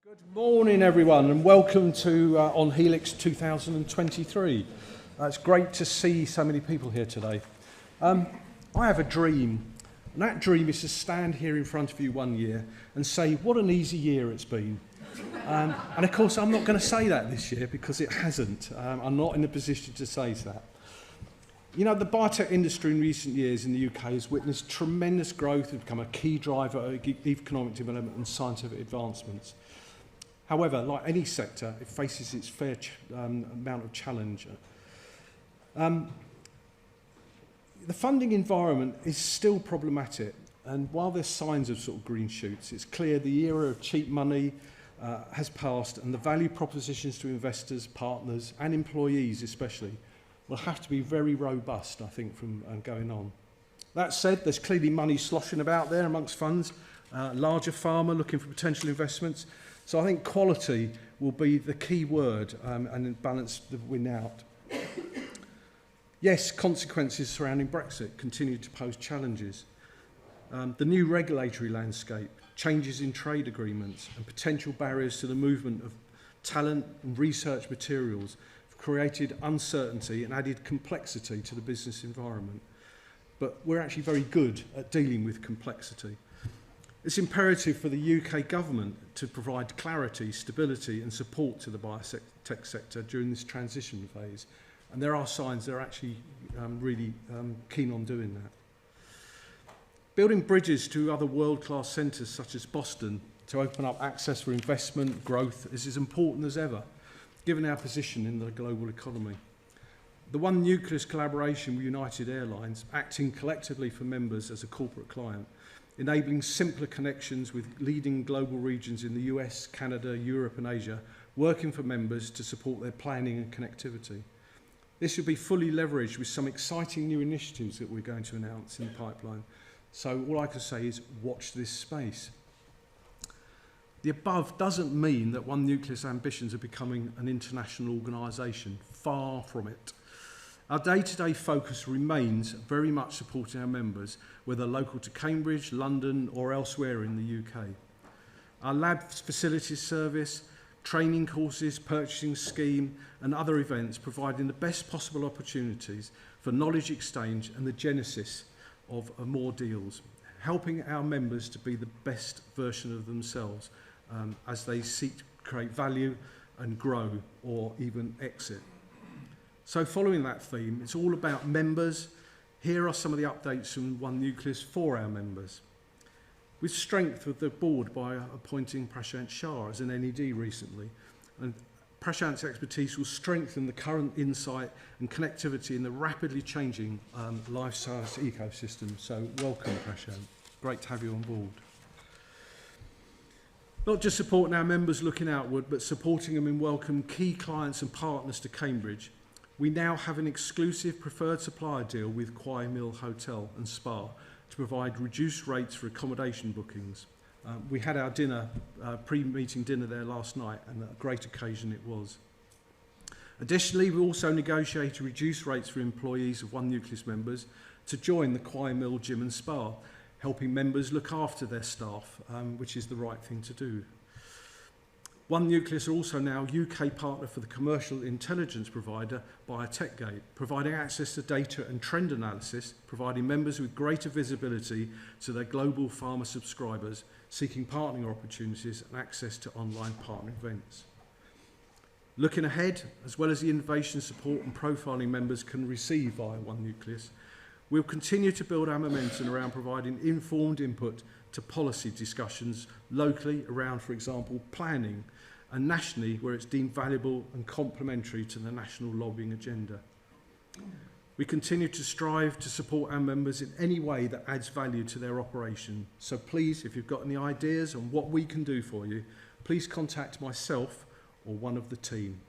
Good morning, everyone, and welcome to on Helix 2023. It's great to see so many people here today. I have a dream, and that dream is to stand here in front of you one year and say, what an easy year it's been. And of course, I'm not going to say that this year because it hasn't. I'm not in a position to say that. You know, the biotech industry in recent years in the UK has witnessed tremendous growth and become a key driver of economic development and scientific advancements. However, like any sector, it faces its fair amount of challenge. The funding environment is still problematic, and while there's signs of sort of green shoots, it's clear the era of cheap money has passed, and the value propositions to investors, partners, and employees especially will have to be very robust, I think, from going on. That said, there's clearly money sloshing about there amongst funds, larger pharma looking for potential investments. So I think quality will be the key word and balance the win out. Yes, consequences surrounding Brexit continue to pose challenges. The new regulatory landscape, changes in trade agreements and potential barriers to the movement of talent and research materials have created uncertainty and added complexity to the business environment. But we're actually very good at dealing with complexity. It's imperative for the UK government to provide clarity, stability and support to the biotech sector during this transition phase. And there are signs they're actually really keen on doing that. Building bridges to other world-class centres such as Boston to open up access for investment, growth is as important as ever, given our position in the global economy. The One Nucleus collaboration with United Airlines, acting collectively for members as a corporate client, enabling simpler connections with leading global regions in the US, Canada, Europe and Asia, working for members to support their planning and connectivity. This will be fully leveraged with some exciting new initiatives that we're going to announce in the pipeline. So all I can say is watch this space. The above doesn't mean that One Nucleus ambitions are becoming an international organisation. Far from it. Our day-to-day focus remains very much supporting our members, whether local to Cambridge, London or elsewhere in the UK. Our lab facilities service, training courses, purchasing scheme and other events providing the best possible opportunities for knowledge exchange and the genesis of more deals, helping our members to be the best version of themselves as they seek to create value and grow or even exit. So following that theme, it's all about members. Here are some of the updates from One Nucleus for our members. We've strengthened the board by appointing Prashant Shah as an NED recently. And Prashant's expertise will strengthen the current insight and connectivity in the rapidly changing life science ecosystem. So welcome, Prashant. Great to have you on board. Not just supporting our members looking outward, but supporting them in welcoming key clients and partners to Cambridge. We now have an exclusive preferred supplier deal with Quai Mill Hotel and Spa to provide reduced rates for accommodation bookings. We had our dinner, pre-meeting dinner there last night, and a great occasion it was. Additionally, we also negotiated reduced rates for employees of One Nucleus members to join the Quai Mill Gym and Spa, helping members look after their staff, which is the right thing to do. One Nucleus are also now UK partner for the commercial intelligence provider BioTechGate, providing access to data and trend analysis, providing members with greater visibility to their global pharma subscribers, seeking partnering opportunities and access to online partner events. Looking ahead, as well as the innovation support and profiling members can receive via One Nucleus, we'll continue to build our momentum around providing informed input to policy discussions locally around, for example, planning, and nationally where it's deemed valuable and complementary to the national lobbying agenda. We continue to strive to support our members in any way that adds value to their operation. So please, if you've got any ideas on what we can do for you, please contact myself or one of the team.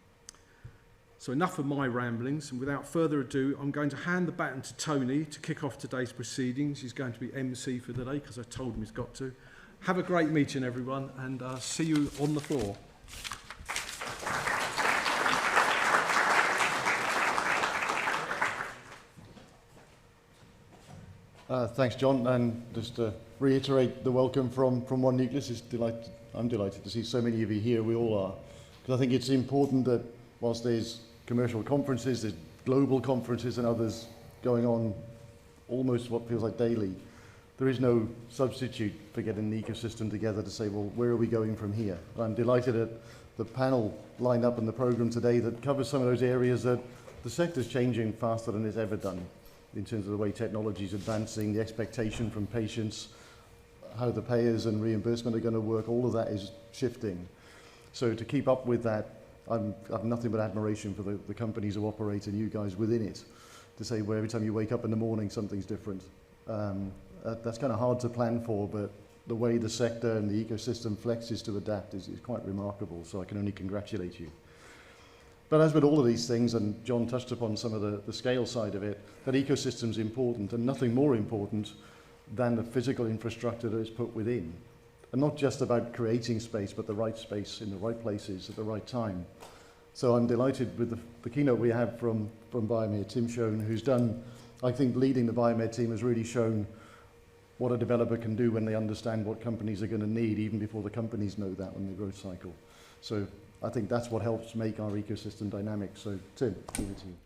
So enough of my ramblings, and without further ado, I'm going to hand the baton to Tony to kick off today's proceedings. He's going to be MC for the day because I told him he's got to. Have a great meeting, everyone, and see you on the floor. Thanks, John, and just to reiterate the welcome from One Nucleus. It's I'm delighted to see so many of you here. We all are. Because I think it's important that whilst there's commercial conferences, there's global conferences and others going on almost what feels like daily, there is no substitute for getting the ecosystem together to say, well, where are we going from here? And I'm delighted at the panel lined up in the program today that covers some of those areas that the sector's changing faster than it's ever done in terms of the way technology is advancing, the expectation from patients, how the payers and reimbursement are going to work, all of that is shifting. So to keep up with that, I have nothing but admiration for the companies who operate and you guys within it, to say where every time you wake up in the morning something's different. That's kind of hard to plan for, but the way the sector and the ecosystem flexes to adapt is quite remarkable, so I can only congratulate you. But as with all of these things, and John touched upon some of the scale side of it, that ecosystem's important, and nothing more important than the physical infrastructure that is put within. And not just about creating space, but the right space in the right places at the right time. So I'm delighted with the keynote we have from Biomed, Tim Schoen, who's done, I think leading the Biomed team has really shown what a developer can do when they understand what companies are going to need, even before the companies know that on the growth cycle. So I think that's what helps make our ecosystem dynamic. So Tim, over to you.